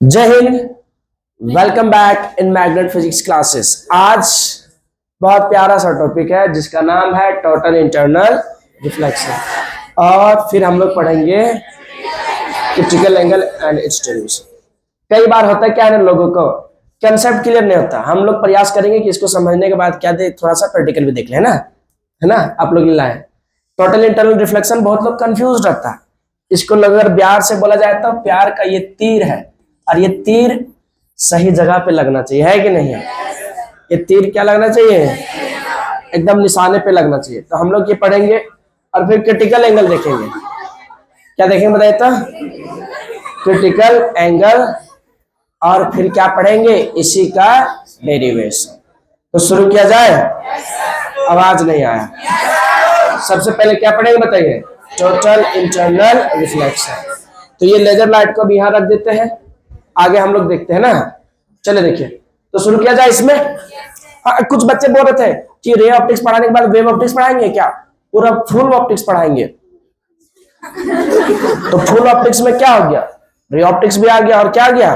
जय Hind, welcome back in magnet physics classes. आज बहुत प्यारा सा टॉपिक है जिसका नाम है टोटल इंटरनल रिफ्लेक्शन और फिर हम लोग पढ़ेंगे critical angle and it's terms. कई बार होता है क्या है ना, लोगों को कंसेप्ट क्लियर नहीं होता। हम लोग प्रयास करेंगे कि इसको समझने के बाद क्या दे, थोड़ा सा प्रैक्टिकल भी देख लें ना, है ना। आप लोग लाए टोटल इंटरनल रिफ्लेक्शन, बहुत लोग कंफ्यूज रहता है इसको। अगर प्यार से बोला जाए तो प्यार का ये तीर है और ये तीर सही जगह पे लगना चाहिए, है कि नहीं है। ये तीर क्या लगना चाहिए, एकदम निशाने पे लगना चाहिए। तो हम लोग ये पढ़ेंगे और फिर क्रिटिकल एंगल देखेंगे। क्या देखेंगे बताइए तो, क्रिटिकल एंगल, और फिर क्या पढ़ेंगे, इसी का डेरिवेशन। तो शुरू किया जाए। आवाज नहीं आया। सबसे पहले क्या पढ़ेंगे बताइए, टोटल इंटरनल रिफ्लेक्शन। तो ये लेजर लाइट को भी यहां रख देते हैं, आगे हम लोग देखते हैं ना। चले देखिए, तो शुरू किया जाए इसमें। हाँ, कुछ बच्चे बोल रहे थे कि रे ऑप्टिक्स पढ़ाने के बाद वेव ऑप्टिक्स पढ़ाएंगे क्या, पूरा फुल ऑप्टिक्स पढ़ाएंगे। तो फुल ऑप्टिक्स में क्या हो गया, रे ऑप्टिक्स भी आ गया और क्या आ गया,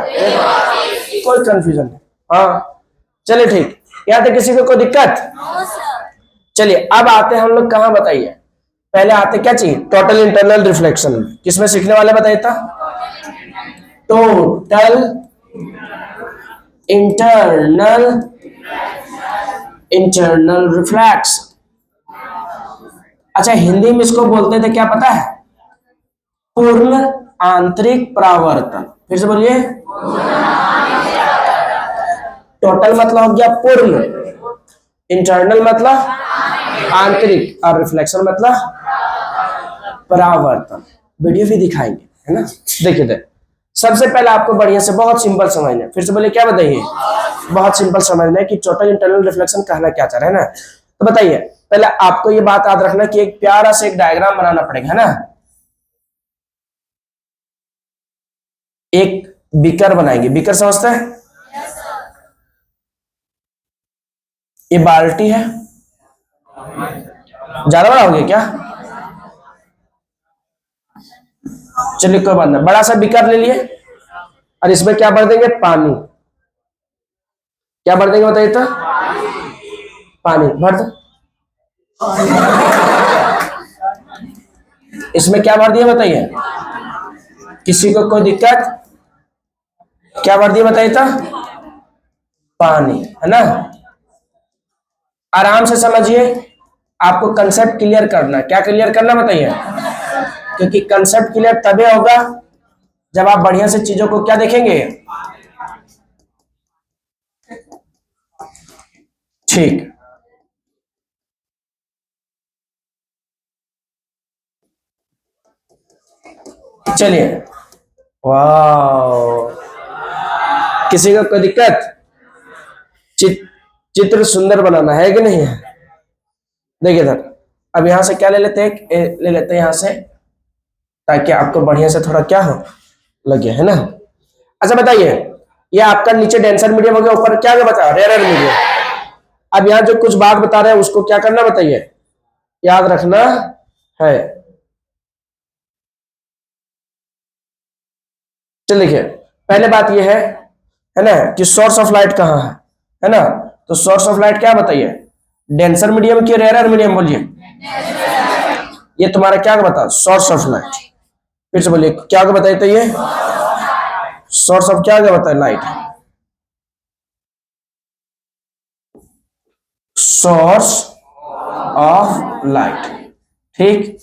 कोई कंफ्यूजन नहीं। हाँ चलिए ठीक, यहाँ तक किसी को कोई दिक्कत। चलिए अब आते हैं हम लोग कहाँ बताइए, पहले आते क्या चाहिए, टोटल इंटरनल रिफ्लेक्शन में। किसमें सीखने वाले बताइए था, टोटल इंटरनल रिफ्लेक्शन। अच्छा, हिंदी में इसको बोलते थे क्या पता है, पूर्ण आंतरिक परावर्तन। फिर से बोलिए, टोटल मतलब हो गया पूर्ण, इंटरनल मतलब आंतरिक, और रिफ्लेक्शन मतलब परावर्तन। वीडियो भी दिखाएंगे, है ना। देखिए सबसे पहले आपको बढ़िया से बहुत सिंपल समझना है। फिर से बोलिए, क्या बताइए, बहुत सिंपल समझना है कि टोटल इंटरनल रिफ्लेक्शन कहना क्या चाह रहे हैं ना। तो बताइए, पहले आपको ये बात याद रखना कि एक प्यारा से एक डायग्राम बनाना पड़ेगा, है ना। एक बीकर बनाएंगे, बीकर समझते हैं, ये बाल्टी है, ज्यादा बड़ा हो गया क्या, चलिए कोई बात नहीं। बड़ा सा बीकर ले लिए और इसमें क्या भर देंगे, पानी। क्या भर देंगे बताइए तो, पानी भर दो। इसमें क्या भर दिया बताइए, किसी को कोई दिक्कत, क्या भर दिया बताइए तो, पानी, है ना। आराम से समझिए, आपको कंसेप्ट क्लियर करना। क्या क्लियर करना बताइए, क्योंकि कंसेप्ट क्लियर तभी होगा जब आप बढ़िया से चीजों को क्या देखेंगे। ठीक, चलिए। वाह, किसी को कोई दिक्कत, चित्र सुंदर बनाना है कि नहीं है। देखिए इधर, अब यहां से क्या ले लेते हैं, ले लेते हैं यहां से, ताकि आपको बढ़िया से थोड़ा क्या हो लगे, है ना। अच्छा बताइए, ये आपका नीचे डेंसर मीडियम हो गया, ऊपर क्या बता, रेयर मीडियम। अब यहाँ जो कुछ बात बता रहे हैं उसको क्या करना बताइए, याद रखना है। चलिए देखिए, पहले बात ये है ना कि सोर्स ऑफ लाइट कहाँ है ना। तो सोर्स ऑफ लाइट क्या बताइए, डेंसर मीडियम की रेयर मीडियम, बोलिए। ये तुम्हारा क्या बता, सोर्स ऑफ लाइट। फिर से बोलिए, क्या बताइए तो, ये सोर्स ऑफ क्या बताए, लाइट, सोर्स ऑफ लाइट। ठीक,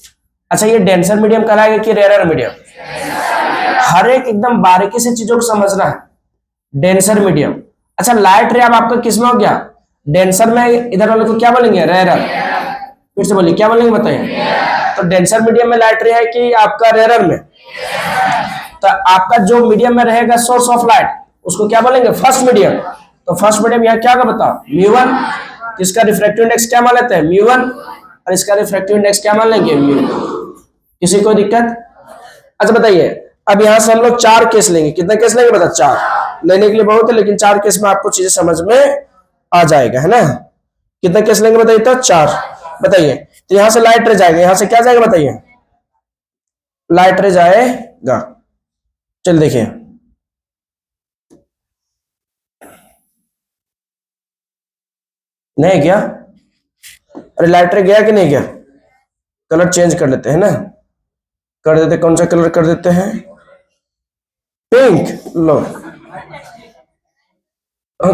अच्छा ये डेंसर मीडियम कहलाएगा कि रेयर मीडियम, हर एक एकदम बारीकी से चीजों को समझना है। डेंसर मीडियम, अच्छा लाइट रे अब आपका किसमें हो गया, डेंसर में, इधर वाले को क्या बोलेंगे, रेयर। फिर से बोलिए, क्या बोलेंगे बताइए। तो डेंसर मीडियम में लाइट रे है कि आपका रेयर में, तो आपका जो मीडियम में रहेगा सोर्स ऑफ लाइट, उसको क्या बोलेंगे, फर्स्ट मीडियम। तो फर्स्ट मीडियम यहाँ क्या बताओ, म्यू1। इसका रिफ्रैक्टिव इंडेक्स क्या मान लेते हैं, म्यू1, और इसका रिफ्रैक्टिव इंडेक्स क्या मान लेंगे, म्यू। किसी को दिक्कत। अच्छा बताइए, अब यहां से हम लोग 4 केस लेंगे। कितने केस लेंगे बता, 4 लेने के लिए बहुत है, लेकिन 4 केस में आपको चीजें समझ में आ जाएगा, है ना। कितने केस लेंगे बताइए तो, 4। बताइए, तो यहां से लाइट रे जाएगा, यहां से क्या जाएगा बताइए, लाइट रे जाएगा। चल देखिए, नहीं गया? अरे लाइटर गया कि नहीं गया? कलर चेंज कर लेते हैं ना, कर देते, कौन सा कलर कर देते हैं? पिंक। लो,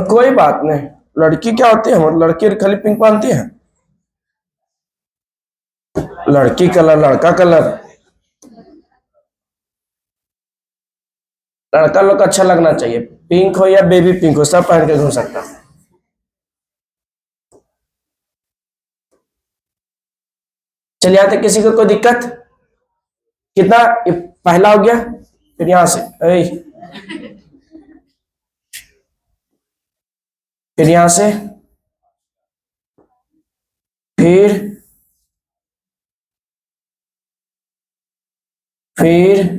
कोई बात नहीं, लड़की क्या होती है, मतलब लड़की खाली पिंक पहनती है? लड़की कलर, लड़का कलर, लड़का लोग को अच्छा लगना चाहिए, पिंक हो या बेबी पिंक हो, सब पहन के घूम सकता है। चलिए, यहाँ तक किसी को कोई दिक्कत? कितना, ये पहला हो गया, फिर यहां से फिर यहां से, फिर फिर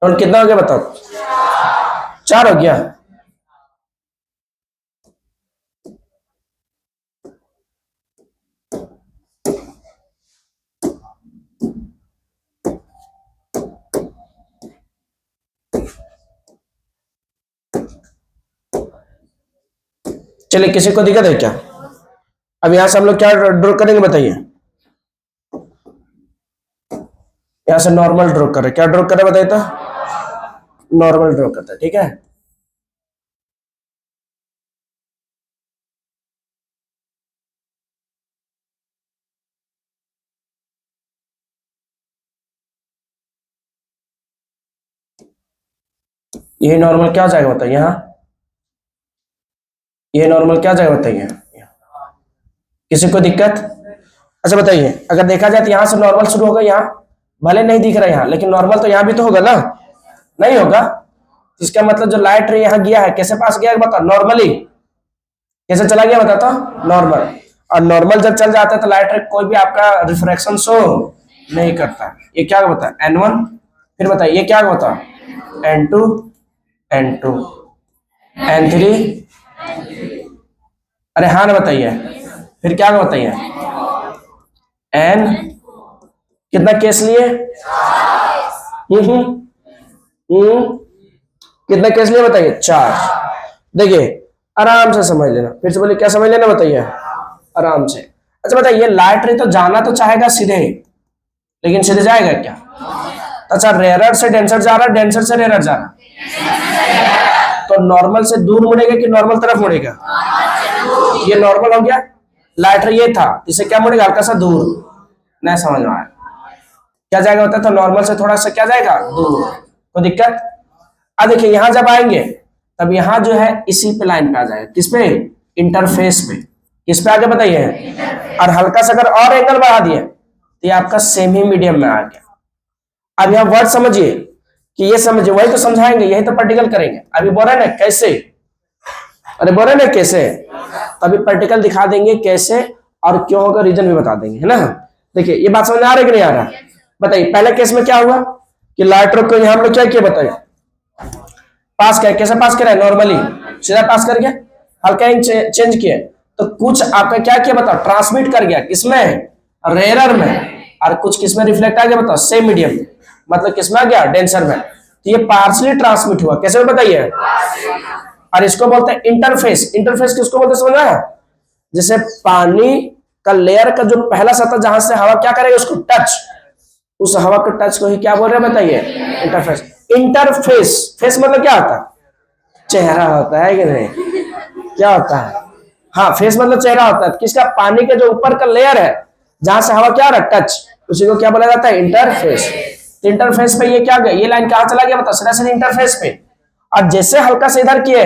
और कितना हो गया बताओ? 4 हो गया। चलिए, किसी को दिक्कत है क्या? अब यहां से हम लोग क्या ड्रॉ करेंगे बताइए? यहां से नॉर्मल ड्रॉ करें, क्या ड्रॉ करें बताइए तो? नॉर्मल ड्रॉ करते हैं, ठीक है। ये नॉर्मल क्या जाएगा बताइए? यहाँ ये नॉर्मल क्या जाएगा बताइए? किसी को दिक्कत? अच्छा बताइए, अगर देखा जाए तो यहाँ से नॉर्मल शुरू होगा, यहाँ भले नहीं दिख रहा है यहाँ, लेकिन नॉर्मल तो यहाँ भी तो होगा ना, नहीं होगा? इसका मतलब जो लाइट रे यहाँ गया है, कैसे पास गया बताओ? नॉर्मली। कैसे चला गया बताओ तो? नॉर्मल। और नॉर्मल जब चल जाता है तो लाइट रे कोई भी आपका रिफ्रैक्शन शो नहीं करता। ये क्या बता? N1। फिर बताइए ये क्या बता? N2, N2, N3। अरे हाँ ना बताइए, फिर क्या बताइए? N। कितना केस लिए? कितना केस लिए बताइए? 4। देखिए, आराम से समझ लेना, फिर से बोलिए क्या समझ लेना बताइए? आराम से। अच्छा बताइए, ये लाइट रे तो जाना तो चाहेगा सीधे, लेकिन सीधे जाएगा क्या? अच्छा, रेयरर से डेंसर जा रहा है, डेंसर से रेयरर जा रहा है, तो नॉर्मल से दूर मुड़ेगा कि नॉर्मल तरफ मुड़ेगा? ये नॉर्मल हो गया, लाइट रे ये था, इसे क्या मुड़ेगा? हल्का सा दूर। नहीं समझ में आया? क्या जाएगा होता है तो नॉर्मल से थोड़ा सा क्या जाएगा? दूर। कोई दिक्कत? अब देखिए, यहां जब आएंगे तब यहां जो है इसी पे लाइन पे आ जाएगा, किस पे? इंटरफेस पे। किस पे आगे बताइए? और हल्का सा अगर और एंगल बढ़ा दिए तो ये आपका सेमी मीडियम में आ गया। अब यह वर्ड समझिए कि ये समझिए, वही तो समझाएंगे, यही तो प्रैक्टिकल करेंगे। अभी बोल रहे ना कैसे, अरे बोल रहे ना कैसे, तभी प्रैक्टिकल दिखा देंगे कैसे और क्यों होगा, रीजन भी बता देंगे, है ना। देखिए, ये बात समझ आ रहा है कि नहीं आ रहा? बताइए, पहले केस में क्या हुआ कि लाइट रो को यहां हम लोग क्या किया बताइए? पास किया। कैसे पास करा? नॉर्मली सीधा पास कर गया, हल्का इंच चेंज किया तो कुछ आपका क्या किया बताओ? ट्रांसमिट कर गया, किसमें? रेयरर में। और कुछ किसमें रिफ्लेक्ट आ गया बताओ? Same medium. मतलब किसमें आ गया? डेंसर में। तो ये पार्सली ट्रांसमिट हुआ, कैसे बताइए? और इसको बोलते हैं इंटरफेस। इंटरफेस किसको बोलते हैं समझ आया? जैसे पानी का लेयर का जो पहला सतह जहां से हवा क्या करेगा उसको टच, उस हवा के टच को ही क्या बोल रहे हैं बताइए? इंटरफेस। इंटरफेस, फेस मतलब क्या होता है? चेहरा होता है कि नहीं? क्या होता है? हाँ, फेस मतलब चेहरा होता है। किसका? पानी के जो ऊपर का लेयर है जहां से हवा क्या आ रहा है? टच, उसी को क्या बोला जाता है? इंटरफेस। इंटरफेस पे ये क्या गया? ये लाइन कहां चला गया बताओ? सीधा सीधा इंटरफेस पे। और जैसे हल्का से इधर किए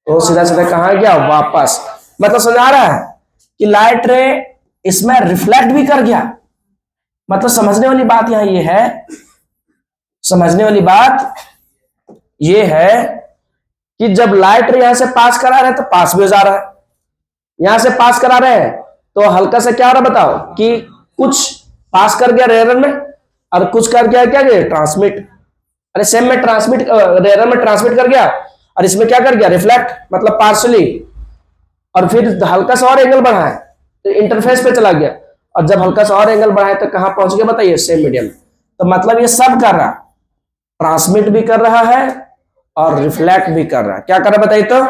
तो सीधा सीधा कहां गया? वापस। मतलब समझ आ रहा है कि लाइट रे इसमें रिफ्लेक्ट भी कर गया। मतलब समझने वाली बात यहां ये है, समझने वाली बात ये है कि जब लाइट रे यहां से पास करा रहे हैं तो पास भी हो जा रहा है, यहां से पास करा रहे हैं तो हल्का से क्या हो रहा है बताओ? कि कुछ पास कर गया रेयर में और कुछ कर गया क्या गया? ट्रांसमिट। अरे सेम में ट्रांसमिट, रेयर में ट्रांसमिट कर गया और इसमें क्या कर गया? रिफ्लेक्ट, मतलब पार्सली। और फिर हल्का सा और एंगल बढ़ाए तो इंटरफेस पे चला गया, और जब हल्का सा और एंगल बढ़ाए तो कहां पहुंच गया बताइए? Same medium. तो मतलब ये सब कर रहा, ट्रांसमिट भी कर रहा है और रिफ्लेक्ट भी कर रहा है। क्या कर रहा है बताइए तो?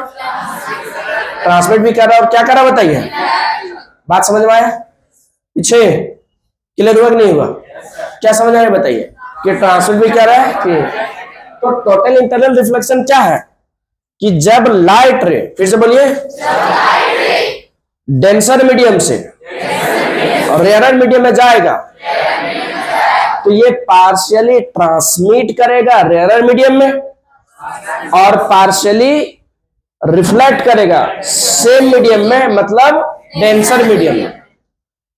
ट्रांसमिट भी कर रहा है और क्या कर रहा है बताइए? बात समझ में आया? पीछे क्लियर हुआ कि नहीं हुआ? क्या समझ आया बताइए? कि ट्रांसमिट भी कर रहा है कि तो टोटल इंटरनल रिफ्लेक्शन क्या है? कि जब लाइट रे, फिर से बोलिए, डेंसर मीडियम से रेयर मीडियम में जाएगा तो ये पार्शियली ट्रांसमिट करेगा रेयर मीडियम में और पार्शियली रिफ्लेक्ट करेगा सेम मीडियम में, मतलब डेंसर मीडियम में।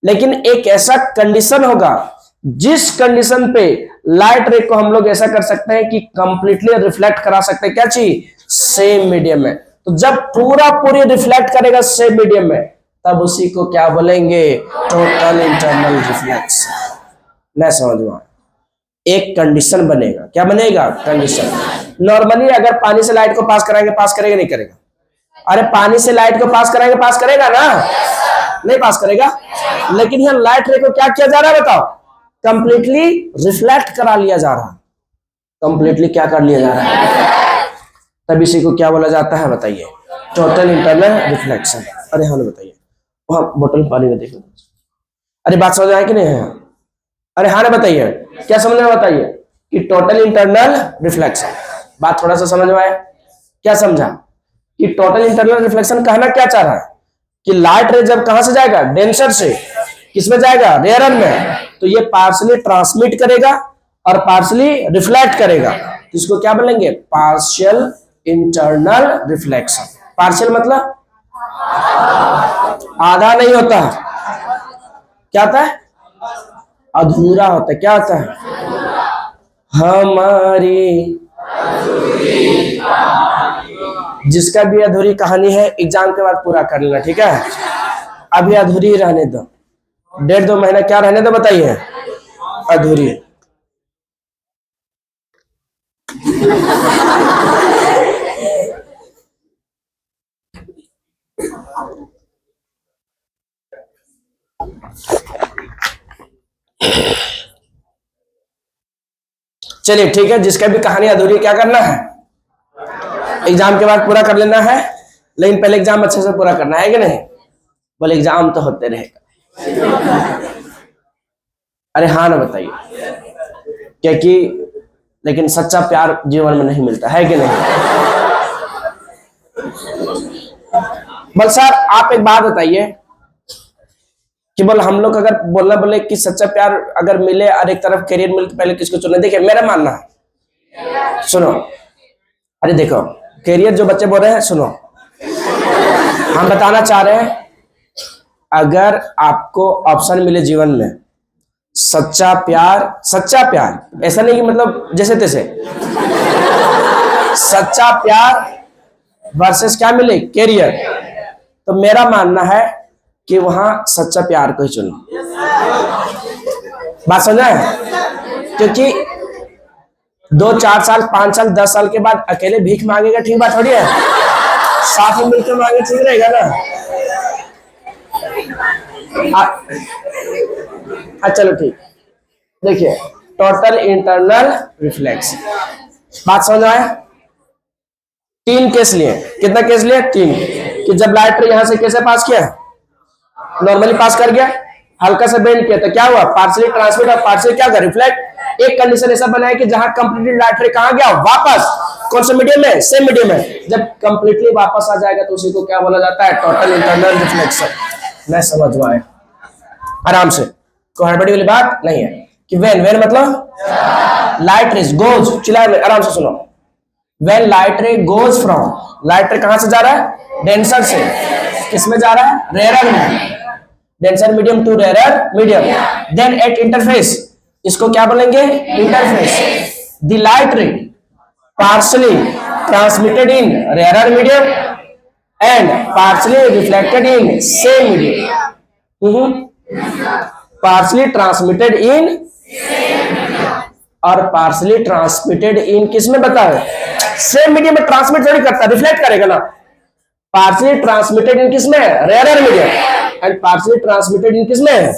लेकिन एक ऐसा कंडीशन होगा जिस कंडीशन पे लाइट रे को हम लोग ऐसा कर सकते हैं कि कंप्लीटली रिफ्लेक्ट करा सकते हैं। क्या चीज? सेम मीडियम में। तो जब पूरी रिफ्लेक्ट करेगा सेम मीडियम में, तब उसी को क्या बोलेंगे? Total internal reflection. नहीं समझ में? एक कंडीशन बनेगा। क्या बनेगा? कंडीशन। नॉर्मली अगर पानी से लाइट को पास कराएंगे, पास करेगा नहीं करेगा? अरे पानी से लाइट को पास कराएंगे, पास करेगा ना? नहीं पास करेगा। लेकिन यहां लाइट रे को क्या किया जा रहा है बताओ? कंप्लीटली रिफ्लेक्ट करा लिया जा रहा है। कंप्लीटली क्या कर लिया जा रहा है? तब इसी को क्या बोला जाता है बताइए? Total internal reflection. अरे हाँ बताइए, वहां बोतल पानी में देखो। अरे बात समझ आए कि नहीं है? अरे हाँ बताइए, क्या समझ में बताइए? कि टोटल इंटरनल रिफ्लेक्शन। बात थोड़ा सा समझ में आया? क्या समझा? कि टोटल इंटरनल रिफ्लेक्शन कहना क्या चाह रहा है? कि लाइट रे जब कहां से जाएगा? डेंसर से किसमें जाएगा? रेयर में। तो ये पार्शियली ट्रांसमिट करेगा और पार्शियली रिफ्लेक्ट करेगा। तो इसको क्या बोलेंगे? Partial internal reflection. पार्शियल मतलब आधा नहीं होता, क्या होता है? अधूरा होता है। क्या होता है? हमारी जिसका भी अधूरी कहानी है एग्जाम के बाद पूरा कर लेना, ठीक है? अभी अधूरी रहने दो, 1.5-2 महीना क्या रहने दो बताइए? अधूरी। चलिए ठीक है, जिसका भी कहानी अधूरी क्या करना है? एग्जाम के बाद पूरा कर लेना है। लेकिन पहले एग्जाम अच्छे से पूरा करना है कि नहीं? बोले एग्जाम तो होते रहेगा। अरे हाँ ना बताइए, क्योंकि लेकिन सच्चा प्यार जीवन में नहीं मिलता है कि नहीं? बोल सर आप एक बात बताइए कि बोल हम लोग अगर बोलना बोले कि सच्चा प्यार अगर मिले और एक तरफ करियर मिले तो पहले किसको चुने? देखिए मेरा मानना है, सुनो, अरे देखो करियर जो बच्चे बोल रहे हैं, सुनो, हम बताना चाह रहे हैं अगर आपको ऑप्शन मिले जीवन में सच्चा प्यार ऐसा नहीं कि मतलब जैसे तैसे, सच्चा प्यार वर्सेस क्या मिले? करियर। तो मेरा मानना है कि वहां सच्चा प्यार को ही चुनो। बात समझा है? क्योंकि 2-4 साल 5 साल 10 साल के बाद अकेले भीख मांगेगा, ठीक बात थोड़ी है? साथ में मिलकर मांगे ठीक रहेगा ना? चलो ठीक, देखिए टोटल इंटरनल रिफ्लेक्स। बात समझ आया? 3 केस लिए। कितना केस लिए? 3। कि जब लाइट यहां से कैसे पास किया? नॉर्मली पास कर गया, हल्का सा बेंड किया तो क्या हुआ? पार्शियली ट्रांसमिट और पार्शियली क्या हुआ? रिफ्लेक्ट। एक कंडीशन ऐसा बना है कि जहां कंप्लीटली लाइट रे कहां गया? वापस। कौन सा मीडियम में? सेम मीडियम में। जब कंप्लीटली वापस आ जाएगा तो उसी को क्या बोला जाता है? Total internal reflection. नहीं समझ में आया? आराम से, कोई हड़बड़ी वाली बात नहीं है। कि वेन मतलब लाइट रेज गोज, चिल्ला आराम से सुनो। वेन लाइट रे गोज फ्रॉम, लाइट रे कहां से जा रहा है? डेंसर से किसमें जा रहा है? रेयर में। Denser medium to rare medium, then at interface, इसको क्या बोलेंगे? Interface. The light ray partially transmitted in rare medium and partially reflected in same medium. Partially transmitted in और पार्शियली ट्रांसमिटेड इन किसमें बताओ? सेम मीडियम में transmit थोड़ी करता, reflect करेगा ना। पार्शियली ट्रांसमिटेड इन किसमें? Rare medium and partially transmitted in किसमें?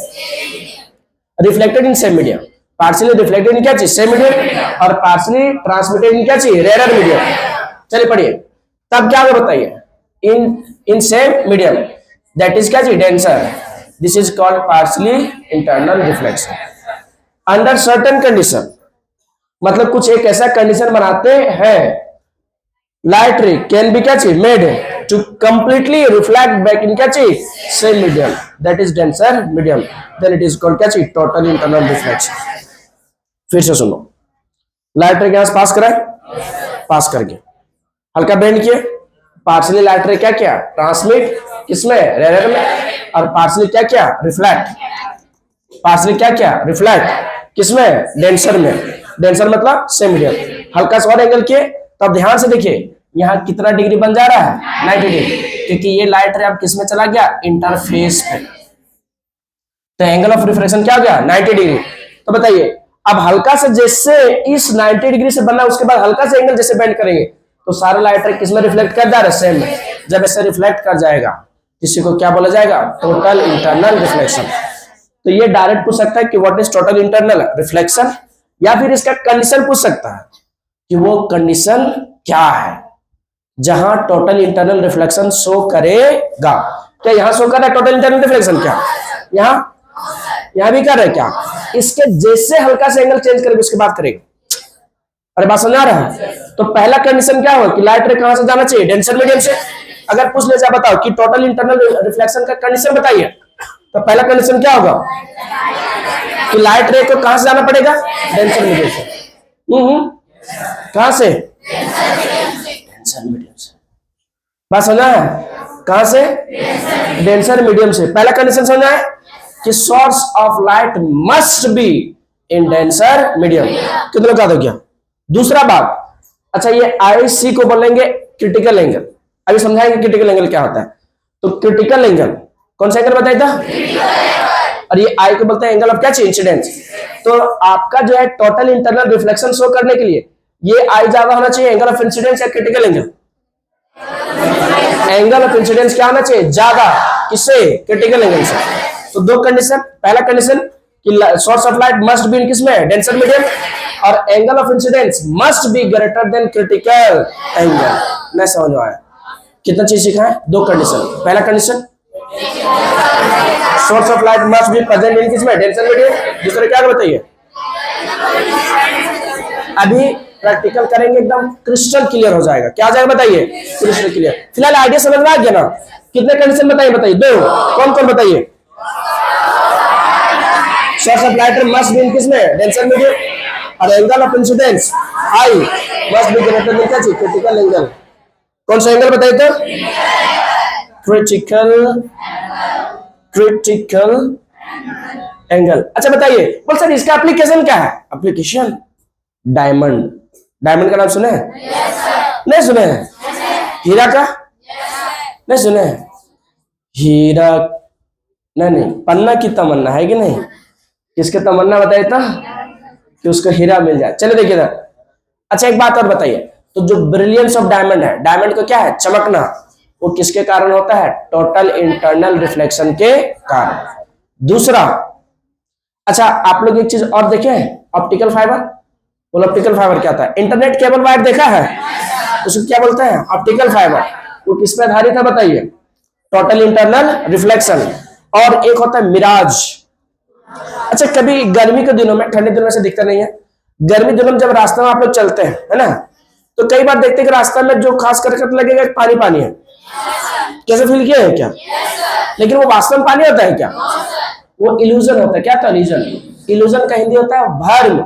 Reflected in same medium. Partially reflected in क्या चीज, सेम मीडियम, और पार्सली ट्रांसमिटेड इन क्या चीज, रेयर मीडियम। चलिए पढ़िए, तब क्या होगा बताइए, in same medium, that is क्या चीज, denser, this is called partially internal reflection under certain condition. मतलब कुछ एक ऐसा कंडीशन बनाते हैं, लाइट रे कैन बी क्या चीज, made to completely reflect back in क्या चीज, same medium, that is denser medium, then it is called क्या चीज, टोटल इंटरनल रिफ्लेक्शन। फिर से सुनो, लाइट रे गैस पास कराए, पास करके हल्का बेंड किए, पार्सली लाइट रे क्या किया, ट्रांसमिट किसमें, रेयर में, और पार्सली क्या किया, रिफ्लेक्ट, पार्सली क्या किया, रिफ्लेक्ट किसमें, डेंसर में, डेंसर मतलब सेम मीडियम। हल्का सा और एंगल किए, तब ध्यान से देखिए यहाँ कितना डिग्री बन जा रहा है, 90 डिग्री, क्योंकि ये लाइट रे अब किसमें चला गया, इंटरफेस पे, तो एंगल ऑफ रिफ्लेक्शन क्या हो गया, 90 डिग्री। तो बताइए अब हल्का से जैसे इस 90 डिग्री से बनना, उसके बाद हल्का से एंगल जैसे बेंड करेंगे तो सारा लाइट रे किसमें रिफ्लेक्ट कर जा रहा है, सेम में। जब ऐसे रिफ्लेक्ट कर जाएगा किसी को क्या बोला जाएगा, टोटल इंटरनल रिफ्लेक्शन। तो ये डायरेक्ट पूछ सकता है कि what is total internal reflection, या फिर इसका कंडीशन पूछ सकता है कि वो कंडीशन क्या है जहां टोटल इंटरनल रिफ्लेक्शन शो करेगा। क्या यहां शो कर रहा है टोटल इंटरनल रिफ्लेक्शन, क्या यहां भी कर रहा है क्या, इसके जैसे हल्का से एंगल चेंज करेंगे उसके बाद करेंगे। अरे बात समझ आ रहा है। तो पहला कंडीशन क्या हो कि लाइट रे कहां से जाना चाहिए, डेंसर मीडियम से। अगर पूछ ले जाए बताओ कि टोटल इंटरनल रिफ्लेक्शन का कंडीशन बताइए, तो पहला कंडीशन क्या होगा कि लाइट रे को कहां से जाना पड़ेगा, डेंसर मीडियम से। कहां से, डेंसर मीडियम से। बात समझा है, कहां से, डेंसर मीडियम से। पहला कंडीशन समझा है कि source of light must be in denser medium. कितने का दो क्या। दूसरा बात, अच्छा ये आईसी को बोलेंगे क्रिटिकल एंगल, अभी समझाएंगे क्रिटिकल एंगल क्या होता है। तो क्रिटिकल एंगल कौन सा एंगल बताया था, और ये आई को बोलते हैं एंगल ऑफ क्या चाहिए, इंसिडेंस। तो आपका जो है टोटल इंटरनल रिफ्लेक्शन शो करने के लिए ये आई ज्यादा होना चाहिए, एंगल ऑफ इंसिडेंस या critical angle, angle of incidence क्या होना चाहिए, ज्यादा, किससे, क्रिटिकल एंगल से। तो दो कंडीशन, पहला कंडीशन कि source of light must be in किसमें, डेंसर मीडियम, और angle of incidence must be greater than critical angle. नहीं समझ में आया, कितना चीज सीखा है, दो कंडीशन। पहला condition source of light must be present in किसमें, डेंसर मीडियम। दूसरा क्या बताइए, अभी प्रैक्टिकल करेंगे एकदम क्रिस्टल क्लियर हो जाएगा। क्या हो जाएगा बताइए, क्रिस्टल क्लियर। फिलहाल आइडिया समझ में आ गया ना। कितने कंडीशन बताइए, बताइए दो, कौन कौन बताइए। Source of light must be in किसमें, डेंसर मीडियम, और angle of incidence I must be greater than क्या चीज, क्रिटिकल एंगल। कौन सा एंगल बताइए तो, क्रिटिकल एंगल। अच्छा बताइए, बोल सर इसका एप्लीकेशन क्या है, एप्लीकेशन डायमंड। डायमंड का नाम सुने हैं? नहीं सुने हैं? हीरा का नहीं सुने हैं? हीरा नहीं, पन्ना की तमन्ना है कि नहीं, किसके तमन्ना बताइए तो कि उसको हीरा मिल जाए। चलिए देखिए ना। अच्छा एक बात और बताइए, तो जो ब्रिलियंस ऑफ डायमंड है, डायमंड को क्या है, चमकना, वो किसके कारण होता है, टोटल इंटरनल रिफ्लेक्शन के कारण। दूसरा, अच्छा आप लोग एक चीज और देखे, ऑप्टिकल फाइबर। बोलो ऑप्टिकल फाइबर क्या होता है, इंटरनेट केबल वायर देखा है, उसको क्या बोलते हैं, ऑप्टिकल फाइबर। वो किस पे आधारित है बताइए, टोटल इंटरनल रिफ्लेक्शन। और एक होता है मिराज। अच्छा कभी गर्मी के दिनों में, ठंडे दिनों में से दिखता नहीं है, गर्मी दिनों में जब रास्ते में आप लोग चलते हैं, है ना, तो कई बार देखते हैं कि रास्ते में जो खास करके लगेगा पानी पानी है। कैसे फील किया है क्या? लेकिन वो वास्तव में पानी होता है क्या? वो इल्यूजन होता है। क्या था इल्यूजन? इल्यूजन का हिंदी होता है भ्रम।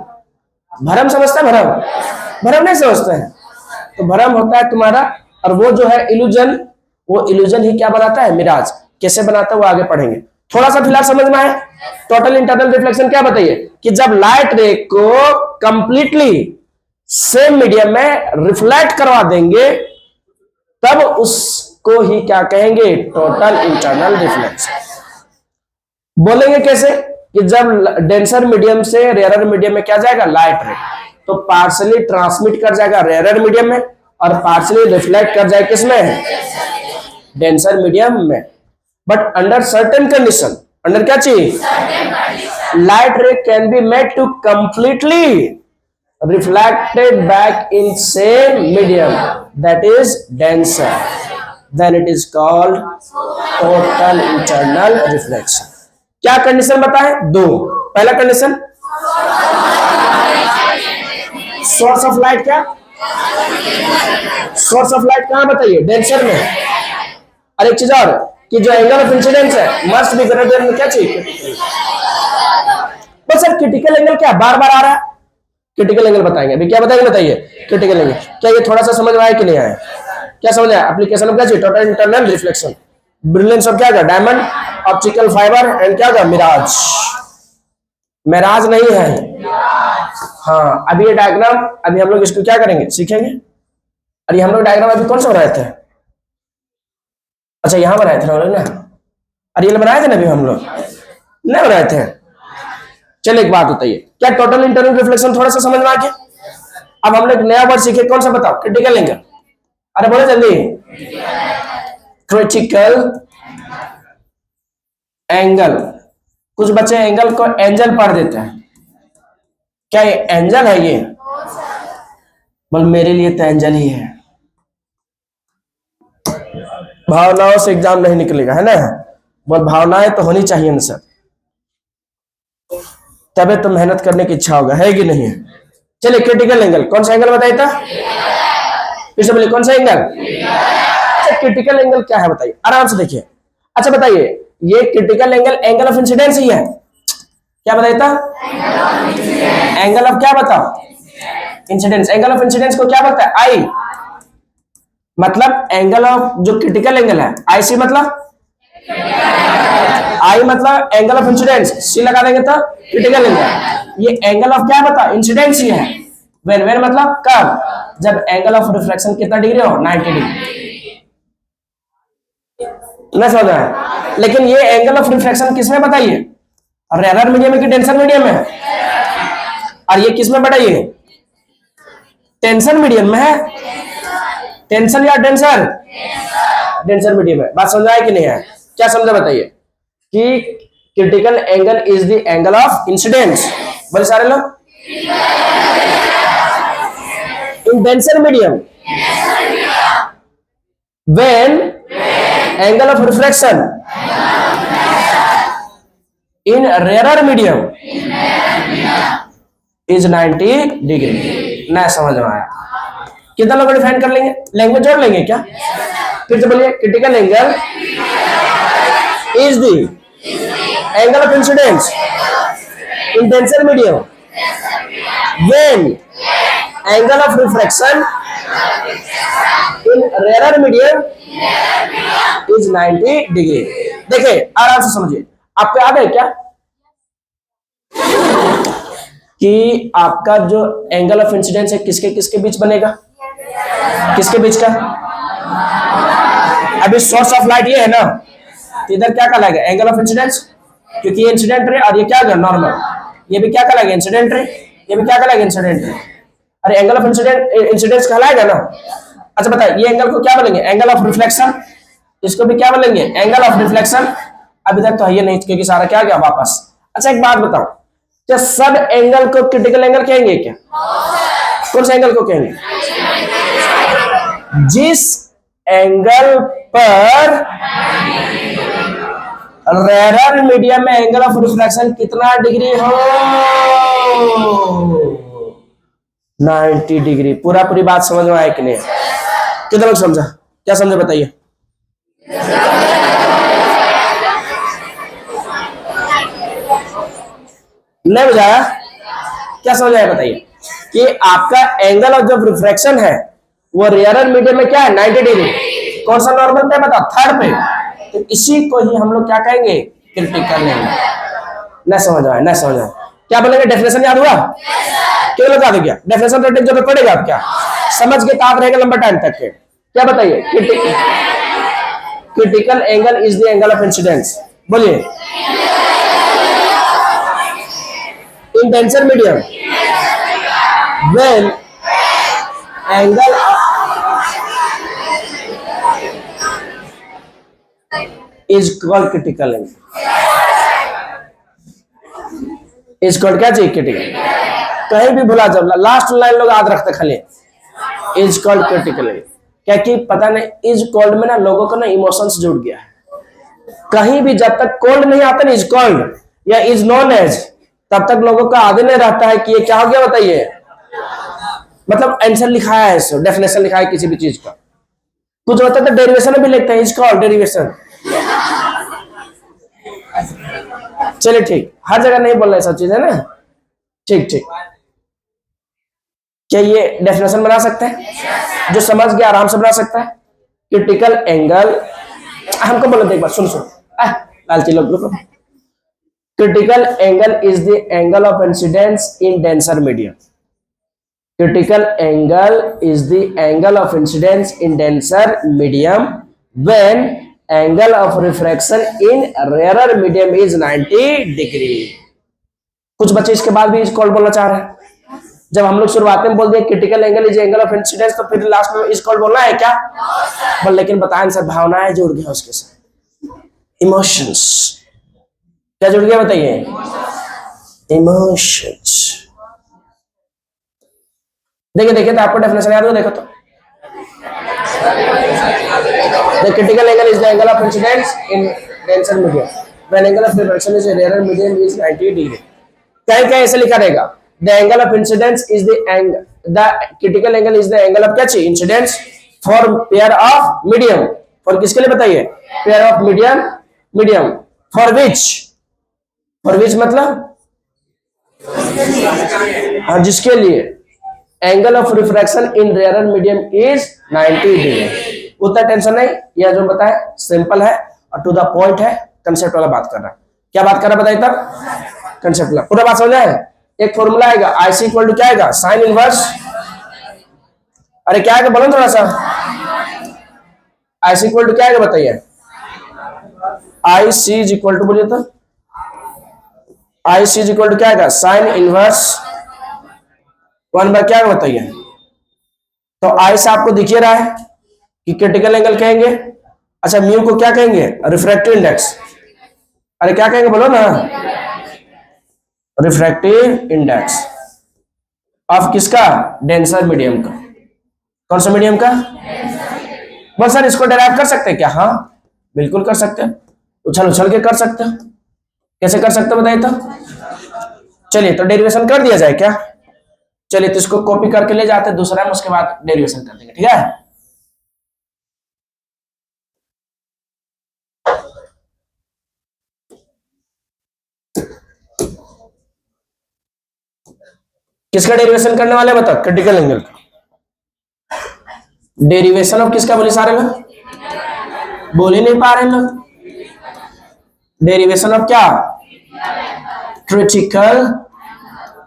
भ्रम समझता है? भ्रम नहीं समझते हैं। तो भ्रम होता है तुम्हारा, और वो जो है इल्यूजन, वो इल्यूजन ही क्या बनाता है, मिराज। कैसे बनाता है वो आगे पढ़ेंगे। थोड़ा सा फिलहाल समझ में आए। टोटल इंटरनल रिफ्लेक्शन क्या बताइए, कि जब लाइट रे को कंप्लीटली सेम मीडियम में रिफ्लेक्ट करवा देंगे तब उसको ही क्या कहेंगे, टोटल इंटरनल रिफ्लेक्शन। बोलेंगे कैसे, कि जब डेंसर मीडियम से रेयर मीडियम में क्या जाएगा, लाइट रे, तो पार्शली ट्रांसमिट कर जाएगा रेयर मीडियम में, और पार्शली रिफ्लेक्ट कर जाएगा किसमें, डेंसर मीडियम में। But under certain condition, under क्या चाहिए, light ray can be made to completely reflected back in same medium, that is denser, then it is called total internal reflection. क्या condition बताएं? दो. पहला कंडीशन, सोर्स ऑफ लाइट क्या, source of light कहां बताइए? Denser में. और एक चीज और कि जो एंगल ऑफ इंसिडेंस है मस्ट बी ग्रेटर देन क्या चाहिए? बस सर क्रिटिकल एंगल क्या बार बार आ रहा है? क्रिटिकल एंगल बताएंगे अभी. क्या बताएंगे? बताइए क्रिटिकल एंगल. क्या ये थोड़ा सा समझ में आया कि नहीं आया? क्या समझ आया? एप्लीकेशन क्या चाहिए? Total internal reflection, brilliance of क्या था? डायमंड, ऑप्टिकल फाइबर एंड क्या था? मिराज. मिराज नहीं है. हाँ, अभी ये डायग्राम, अभी हम लोग इसको क्या करेंगे? सीखेंगे. और ये हम लोग डायग्राम अभी कौन सा बनाए थे? अच्छा यहाँ बनाए थे हम लोग ना. अरे ये बनाए थे ना अभी हम लोग? नहीं बनाए थे. चलिए एक बात बताइए, क्या टोटल इंटरनल रिफ्लेक्शन थोड़ा सा समझ में आ गया? अब हम लोग नया वर्ड सीखे, कौन सा बताओ? Critical angle. अरे बोले जल्दी. Critical angle. कुछ बच्चे एंगल को एंजल पढ़ देते हैं. क्या ये एंजल है? ये बोल मेरे लिए तो एंजल ही है. भावनाओं से एग्जाम नहीं निकलेगा, है ना? बोल भावनाएं तो होनी चाहिए ना सर, तबे तो मेहनत करने की इच्छा होगा, है कि नहीं है? चलिए क्रिटिकल एंगल, कौन सा एंगल बताइए था? फिर से बोलिए, कौन सा एंगल? अच्छा क्रिटिकल एंगल क्या है बताइए, आराम से देखिए. अच्छा बताइए, ये critical angle angle of incidence ही है. क्या बताइए था? एंगल ऑफ क्या बताओ? इंसिडेंस. एंगल ऑफ इंसिडेंस को क्या बोलता है? आई. मतलब एंगल ऑफ जो क्रिटिकल एंगल है, आई सी मतलब, आई मतलब एंगल ऑफ इंसिडेंस, सी लगा देंगे तो क्रिटिकल एंगल. ये एंगल ऑफ क्या बता? इंसिडेंस ही है. वेन वेन मतलब कब? जब एंगल ऑफ रिफ्लेक्शन कितना डिग्री हो? 90 डिग्री. नहीं समझ रहा? लेकिन ये एंगल ऑफ रिफ्लेक्शन किसमें बताइए? रेयर मीडियम में कि डेंसर मीडियम में? और ये किसमें बताइए? टेंशन मीडियम में है. टेंशन या डेंसर? डेंसर मीडियम है. बात समझ आए कि नहीं है? क्या समझा बताइए? कि critical angle is the angle of incidence. बोले सारे लोग. In denser medium when angle of reflection in rare medium is 90 degree. ना समझ में आया? कितना लोग डिफाइन कर लेंगे? लैंग्वेज जोड़ लेंगे क्या? फिर से बोलिए, critical angle is the angle of incidence in denser medium when angle of refraction in rarer medium is 90 degree. देखिए आराम से समझिए. आपको याद है क्या कि आपका जो एंगल ऑफ इंसिडेंस है किसके किसके बीच बनेगा? किसके बीच का? अभी सोर्स ऑफ लाइट ये है ना, इधर क्या कहलाएगा? एंगल ऑफ इंसिडेंस, क्योंकि ये इंसिडेंट रे और ये क्या है? नॉर्मल. ये भी क्या कहलाएगा? Incident ray. ये भी क्या कहलाएगा? Incident ray. अरे एंगल ऑफ इंसिडेंस कहलाएगा ना. अच्छा बताइए, ये एंगल को क्या बोलेंगे? Angle of reflection. इसको भी क्या बोलेंगे? Angle of reflection. अभी तक तो है ये नहीं, क्योंकि सारा क्या गया वापस. अच्छा एक बात बताओ, क्या सब एंगल को क्रिटिकल एंगल कहेंगे क्या? कौन सा एंगल को कहेंगे? जिस एंगल पर रेयर मीडियम में एंगल ऑफ रिफ्लेक्शन कितना डिग्री हो? 90 डिग्री. पूरा पूरी बात समझ में आया कि नहीं? कितना लोग समझा? क्या समझे बताइए? नहीं बुझाया? क्या समझ आया बताइए? कि आपका एंगल ऑफ जब रिफ्रैक्शन है वो रेयर मीडियम में क्या है? 90 डिग्री. कौन सा नॉर्मल पे बता? थर्ड पे. तो इसी को ही हम लोग क्या कहेंगे? Critical angle. न समझ आया? न समझ आया? क्या बोलेंगे? डेफिनेशन याद हुआ? क्यों लगा दो? क्या डेफिनेशन तो जब पड़ेगा आप क्या समझ के ताप रहेगा लंबा टाइम तक के. क्या बताइए? Critical angle is the angle of incidence. बोलिए. in denser medium when angle is called critical angle. Is called क्या चाहिए क्रिटिकल, कहीं भी भुला जब लास्ट लाइन लोग याद रखते खाली इज कॉल्ड क्रिटिकल, क्या कि पता नहीं इज कॉल्ड में ना लोगों को ना इमोशंस जुड़ गया है। कहीं भी जब तक कोल्ड नहीं आता ना इज कॉल्ड या इज नॉन एज, तब तक लोगों का आगे नहीं रहता है कि ये क्या हो गया बताइए, मतलब आंसर लिखा है, डेफिनेशन लिखा है किसी भी चीज का, कुछ होता है तो डेरिवेशन भी लिखते हैं इज कॉल्ड डेरिवेशन। चलिए ठीक, हर जगह नहीं बोल रहे सब चीज है ना, ठीक ठीक। क्या ये डेफिनेशन बना सकते हैं? जो समझ गया आराम से बना सकता है। क्रिटिकल एंगल, हमको बोलो एक बार, सुन सुन लालची लोग रुको। Critical angle is the angle of incidence in denser medium. Critical angle is the angle of incidence in denser medium when angle of refraction in rarer medium is 90 degree. कुछ बच्चे इसके बाद भी इस कॉल बोलना चाह रहे हैं। जब हम लोग शुरुआत में बोल दिए critical angle is angle of incidence, तो फिर लास्ट में इस कॉल बोलना है क्या? बोल, लेकिन बताएं सर भावनाएं जुड़ गया उसके साथ, इमोशंस क्या जुड़ गया बताइए, इमोशंस। देखिए देखिए तो आपको डेफिनेशन याद हो, देखो तो the critical angle is the angle of incidence in denser medium when angle of refraction is rarer medium is 90 degree। कहीं कहीं ऐसे लिखा रहेगा the angle of incidence is the critical angle is the angle of क्या चाहिए, incidence for pair of medium, for किसके लिए बताइए, pair of medium for which मतलब हाँ जिसके लिए angle of refraction in rare medium is 90 degree. उतना टेंशन नहीं, यह जो बताए सिंपल है और टू द पॉइंट है, कंसेप्ट वाला बात कर रहा है। क्या बात कर रहा है बताइए तब, कंसेप्ट वाला पूरा बात समझ आए। एक फॉर्मूला आएगा आईसी इक्वल टू क्या आएगा, साइन इनवर्स, अरे क्या आएगा बोलो थोड़ा सा, आईसी इक्वल टू क्या आएगा बताइए, आईसी इज इक्वल टू बोलिए तो, आईसी इज इक्वल टू क्या आएगा, साइन इनवर्स 1 क्या है बताइए। तो आई से आपको दिख रहा है कि क्रिटिकल एंगल कहेंगे, अच्छा म्यू को क्या कहेंगे, रिफ्रैक्टिव इंडेक्स, अरे क्या कहेंगे बोलो ना, रिफ्रैक्टिव इंडेक्स ऑफ किसका, डेंसर मीडियम का। कौन सा मीडियम का, बस सर इसको डेराइव कर सकते हैं क्या, हाँ बिल्कुल कर सकते हैं, उछल उछल के कर सकते हैं। कैसे कर सकते हैं बताइए तो, चलिए तो डेरिवेशन कर दिया जाए क्या, चलिए तो इसको कॉपी करके ले जाते हैं दूसरा में, उसके बाद डेरिवेशन कर देंगे, ठीक है। किसका डेरिवेशन करने वाले बताओ, क्रिटिकल एंगल का डेरिवेशन ऑफ किसका, बोले सारे लोग बोल ही नहीं पा रहे लोग, डेरिवेशन ऑफ क्या, क्रिटिकल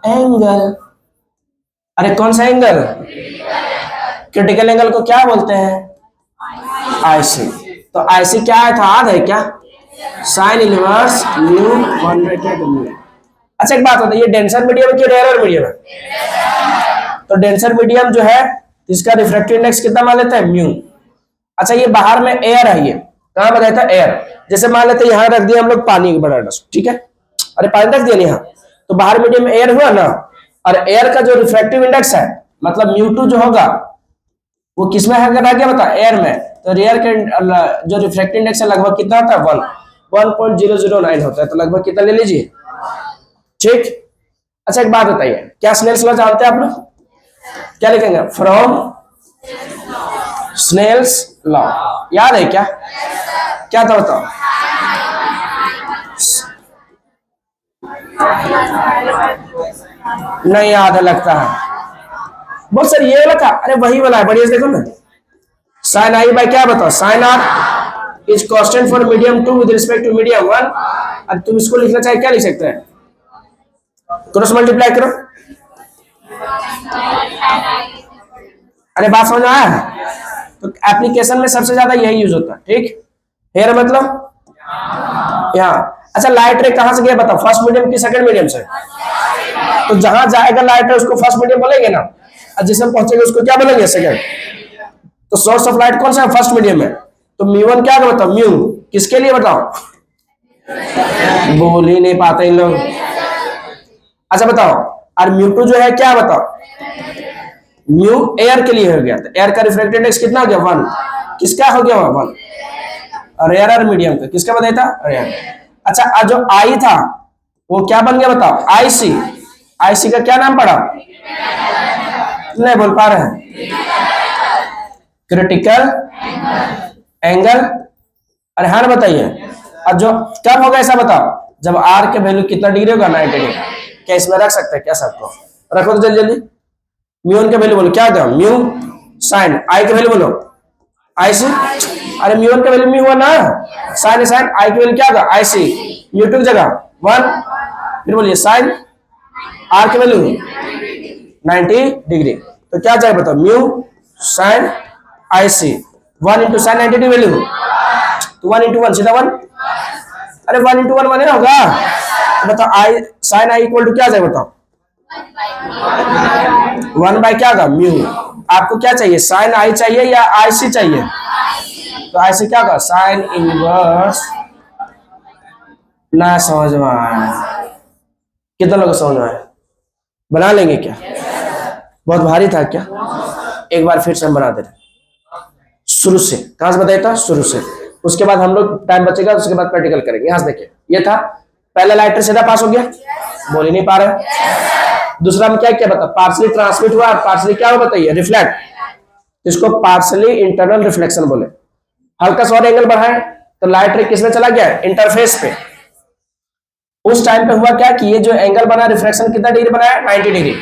एंगल। अरे कौन सा एंगल, क्रिटिकल एंगल को क्या बोलते हैं, आईसी। तो आईसी क्या है था, याद है क्या, साइन इनवर्स म्यू 1/2। अच्छा एक बात होता है, ये डेंसर मीडियम की रेयर मीडियम है, तो डेंसर मीडियम जो है इसका रिफ्रैक्टिव इंडेक्स कितना मान लेते हैं, म्यू। अच्छा ये बाहर में एयर है, ये कहां बताया था, एयर। जैसे मान लेते हैं यहां रख दिया हम लोग पानी बड़ा, ठीक है, अरे पानी रख दिया नहीं, यहाँ तो बाहर मीडियम में एयर हुआ ना, और एयर का जो रिफ्रैक्टिव इंडेक्स है मतलब μ2 जो होगा वो किसमें है, अगर आ गया बता एयर में, तो एयर के जो रिफ्रैक्टिव इंडेक्स है लगभग कितना होता है, 1.009 होता है, तो लगभग कितना ले लीजिए, ठीक। अच्छा एक बात बताइए, क्या स्नेल्स लॉ जानते हैं आप लोग, क्या लिखेंगे, फ्रॉम स्नेल्स लॉ, याद है क्या, क्या था बताओ, नहीं याद है लगता है, बहुत सर ये वाला था, अरे वही वाला है, बढ़िया से देखो ना, साइन आई बाय क्या बताओ, sine r is constant for medium 2 with respect to medium 1। अब तुम इसको लिखना चाहे क्या लिख सकते हैं, क्रॉस मल्टीप्लाई करो, अरे बात समझ आया, तो एप्लीकेशन में सबसे ज्यादा यही यूज होता है, ठीक। हेयर मतलब यहाँ, अच्छा लाइट रे कहां से गया बताओ, फर्स्ट मीडियम की सेकंड मीडियम से, तो जहां जाएगा लाइट रे उसको फर्स्ट मीडियम बोलेंगे ना, और जिसमें पहुंचेगा उसको क्या बोलेंगे, सेकंड। तो सोर्स ऑफ लाइट कौन सा है, फर्स्ट मीडियम में, तो म्यू1 क्या बताओ, म्यू किसके लिए बताओ, बोल ही नहीं पाते इन लोग, अच्छा बताओ, और म्यू2 जो है क्या बताओ, म्यू एयर के लिए हो गया, तो एयर का रिफ्रैक्टिव इंडेक्स कितना हो गया 1, किसका हो गया 1, रेयर और मीडियम का, किसका बताया था रेयर। अच्छा जो आई था वो क्या बन गया बताओ, आईसी, आईसी का क्या नाम पड़ा, नहीं बोल पा रहे हैं, क्रिटिकल एंगल, अरे हाँ बताइए। और जो कब होगा ऐसा बताओ, जब आर के वैल्यू कितना डिग्री होगा 90 डिग्री। क्या इसमें रख सकते हैं क्या सबको, रखो तो जल्दी जल्दी। म्यू के वैल्यू बोलो क्या होगा, म्यू साइन, आई के वैल्यू बोलो आई सी, अरे म्यू का वैल्यू म्यू हुआ ना, साइन साइन, आई की वैल्यू क्या होगा आई सी, म्यू2 की जगह 1, फिर बोलिए साइन आर की वैल्यू 90 डिग्री, तो क्या चाहिए बताओ, म्यू साइन आई सी, 1 इंटू साइन 90 डिग्री वैल्यू, तो 1 इंटू 1 सीधा 1, अरे 1 इंटू 1 1 होगा, तो बताओ आई साइन आई इक्वल टू क्या जाए बताओ, 1 बाय क्या होगा म्यू। आपको क्या चाहिए, साइन आई चाहिए या आई सी चाहिए, तो आई सी क्या होगा साइन इनवर्स, ना समझ में आया, कितना लोग समझ में आया, बना लेंगे क्या, बहुत भारी था क्या, एक बार फिर से हम बना दे रहे शुरू से, कहां से बताया था शुरू से, उसके बाद हम लोग टाइम बचेगा उसके बाद प्रैक्टिकल करेंगे। यहां से देखिए ये था पहला लाइटर सीधा पास हो गया, बोल ही नहीं पा रहे। दूसरा में क्या क्या बता, पार्सली ट्रांसमिट हुआ, पार्सली क्या हुआ बताइए रिफ्लेक्ट, इसको पार्सली इंटरनल रिफ्लेक्शन बोले। हल्का सा और एंगल बढ़ाए तो लाइट रे किसमें चला गया, इंटरफेस पे। उस टाइम पे हुआ क्या कि ये जो एंगल बना रिफ्लेक्शन कितना डिग्री बनाया 90 डिग्री,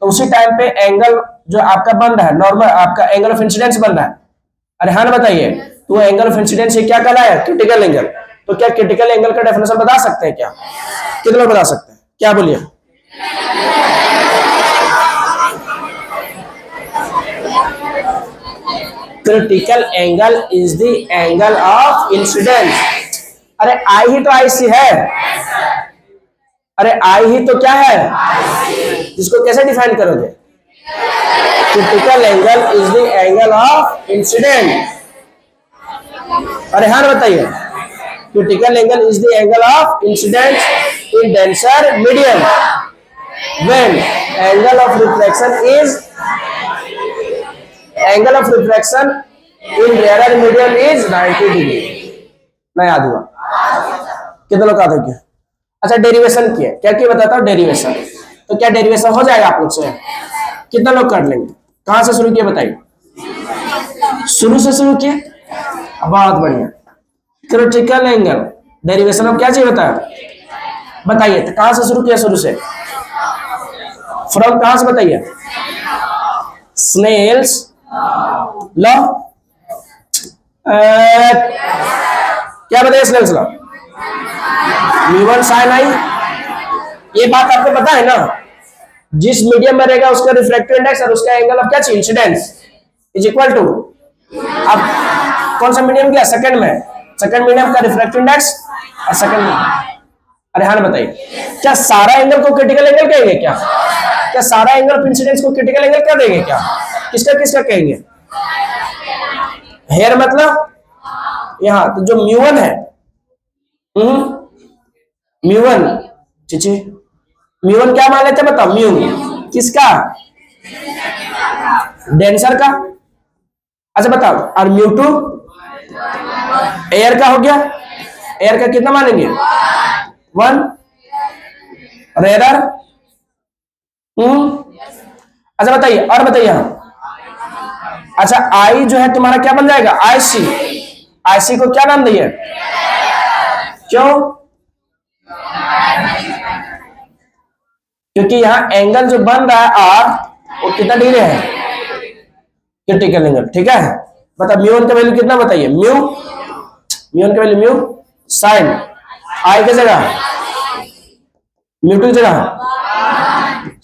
तो उसी टाइम पे एंगल जो आपका बन रहा है नॉर्मल, आपका एंगल ऑफ इंसिडेंस बन रहा है, अरे हाँ बताइए, तो एंगल ऑफ इंसिडेंस ये क्या कहलाया, क्रिटिकल एंगल। तो क्या क्रिटिकल एंगल का डेफिनेशन बता सकते हैं क्या, कितने लोग बता सकते हैं, क्या बोलिए, critical angle is the angle of incidence. अरे आई ही तो आई सी है, अरे आई ही तो क्या है, जिसको कैसे डिफाइन करोगे, critical angle is the angle of incident. अरे हाँ बताइए, critical angle is the angle of incident in denser medium when angle of reflection is, angle of reflection in rare medium is 90 degree. ना याद हुआ, कितने लोग याद हो गया। अच्छा डेरिवेशन किया, क्या किया बताता हूँ डेरिवेशन, तो क्या डेरिवेशन हो जाएगा आप लोग से, कितना लोग कर लेंगे, कहां से शुरू किया बताइए, शुरू से शुरू किया, बहुत बढ़िया। क्रिटिकल एंगल डेरिवेशन अब क्या चाहिए बताया, बताइए तो कहां से शुरू किया, शुरू से, फ्रॉम कहां से बताइए, स्नेल्स लॉ, क्या बताइए स्नेल्स लॉ, म्यू1 साइन आई, ये बात आपको पता है ना, जिस मीडियम में रहेगा उसका रिफ्रैक्टिव इंडेक्स और उसका एंगल ऑफ क्या चाहिए इंसिडेंस इज इक्वल टू, अब कौन सा मीडियम गया सेकंड में, सेकंड मीडियम का रिफ्रैक्टिव इंडेक्स और सेकंड में, अरे हाँ बताइए, क्या सारा एंगल को क्रिटिकल एंगल कहेंगे क्या, क्या सारा एंगल ऑफ इंसिडेंस को क्रिटिकल एंगल क्या देंगे क्या, किसका किसका कहेंगे, हेयर मतलब यहाँ, तो जो म्यू1 है, म्यू1 चीची, म्यू1 क्या मान लेते हैं बताओ, म्यू किसका, डेंसर का, अच्छा बताओ, और म्यू2 एयर का हो गया, एयर का कितना मानेंगे 1, रेयर, अच्छा बताइए और बताइए हम, अच्छा आई जो है तुम्हारा क्या बन जाएगा आईसी, आईसी को क्या नाम दिए, क्यों, क्योंकि यहां एंगल जो बन रहा है आर वो कितना डिग्री है, क्रिटिकल एंगल, ठीक है। मतलब म्यू1 का वैल्यू कितना बताइए, म्यू1 का वैल्यू म्यू साइन आई की जगह, म्यू2 की जगह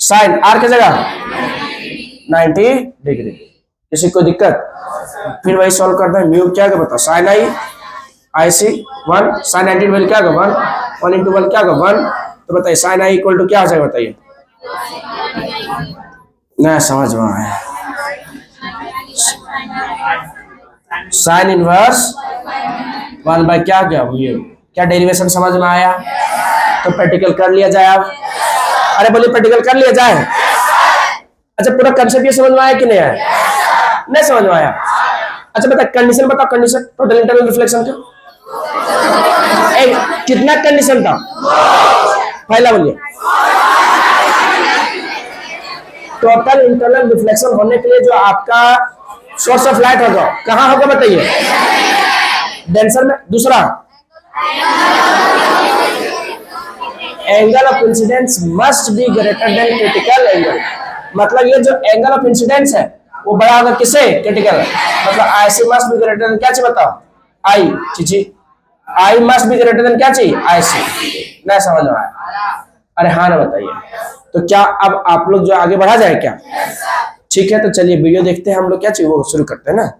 साइन आर की जगह 90 डिग्री, किसी को दिक्कत, फिर वही सॉल्व करते हैं, म्यू क्या बताओ साइन आई आई सी 1, साइन 90 वैल्यू क्या होगा 1, 1 इंटू 1 क्या होगा 1, तो बताइए साइन आई इक्वल टू क्या हो जाएगा बताइए, ना समझ में आया, साइन इनवर्स 1 बाय क्या क्या म्यू, क्या डेरिवेशन समझ में आया, तो प्रैक्टिकल कर लिया जाए अब, अरे बोलिए प्रैक्टिकल कर लिया जाए। अच्छा पूरा कंसेप्ट ये समझ में आया कि नहीं आया? नहीं समझ में आया? अच्छा बता कंडीशन बताओ, कंडीशन टोटल इंटरनल रिफ्लेक्शन का कितना कंडीशन था? पहला बोलिए। टोटल इंटरनल रिफ्लेक्शन होने के लिए जो आपका सोर्स ऑफ लाइट होगा कहां होगा बताइए? डेंसर में। दूसरा angle of incidence must be greater than critical angle, मतलब ये जो एंगल ऑफ इंसिडेंस है वो बड़ा होगा किससे? क्रिटिकल। मतलब आई सी मस्ट बी ग्रेटर देन क्या चाहिए बताओ? आई Chichi I must be greater than क्या चाहिए? आई सी। नहीं समझ में आया? अरे हाँ ना बताइए। तो क्या अब आप लोग जो आगे बढ़ा जाए क्या? ठीक है तो चलिए वीडियो देखते हैं हम लोग, क्या चाहिए वो शुरू करते हैं ना।